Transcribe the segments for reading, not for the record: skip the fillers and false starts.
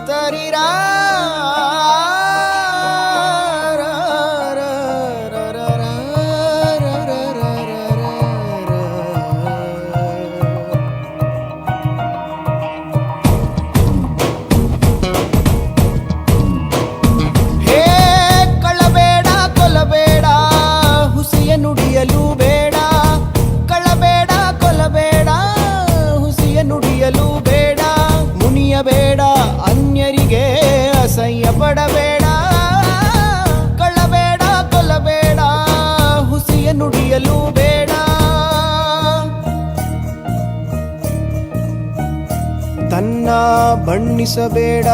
ತರಿರಾ ನುಡಿಯಲು ಬೇಡ, ಕಳಬೇಡ ಕೊಲಬೇಡ, ಹುಸಿಯ ನುಡಿಯಲು ಬೇಡ, ಮುನಿಯಬೇಡ, ಅನ್ಯರಿಗೆ ಅಸಹ್ಯ ಪಡಬೇಡ, ಕಳಬೇಡ ಕೊಲಬೇಡ, ಹುಸಿಯ ನುಡಿಯಲು ಬೇಡ. ತನ್ನ ಬಣ್ಣಿಸಬೇಡ,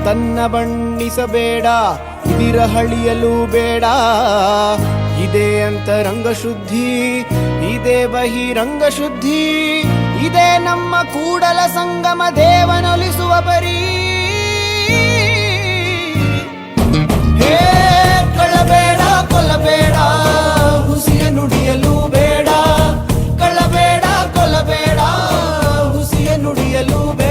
ತನ್ನ ಬಣ್ಣಿಸಬೇಡ, ವಿರಹಳಿಯಲು ಬೇಡ. ಇದೇ ಅಂತರಂಗ ಶುದ್ಧಿ, ಇದೇ ಬಹಿರಂಗ ಶುದ್ಧಿ, ಇದೇ ನಮ್ಮ ಕೂಡಲ ಸಂಗಮ ದೇವನೊಲಿಸುವ ಪರಿ. ಹೇ ಕಳಬೇಡ ಕೊಲಬೇಡ, ಹುಸಿಯ ನುಡಿಯಲು ಬೇಡ, ಕಳಬೇಡ ಕೊಲಬೇಡ, ಹುಸಿಯ ನುಡಿಯಲು ಬೇಡ.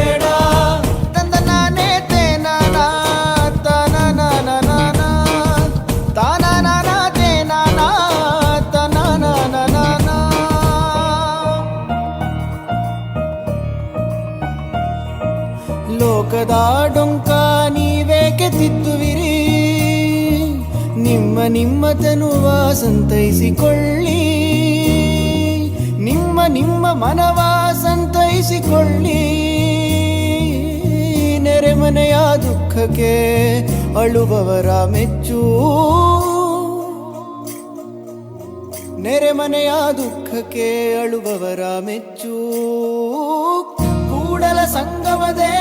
ಲೋಕದ ಡೊಂಕ ನೀವೇಕೆ ತಿದ್ದುವಿರಿ, ನಿಮ್ಮ ನಿಮ್ಮ ತನುವ ಸಂತೈಸಿಕೊಳ್ಳಿ, ನಿಮ್ಮ ನಿಮ್ಮ ಮನವ ಸಂತೈಸಿಕೊಳ್ಳಿ. ನೆರೆಮನೆಯ ದುಃಖಕ್ಕೆ ಅಳುವವರ ಮೆಚ್ಚು, ನೆರೆಮನೆಯ ದುಃಖಕ್ಕೆ ಅಳುವವರ ಮೆಚ್ಚು. ಕೂಡಲ ಸಂಗಮದೇ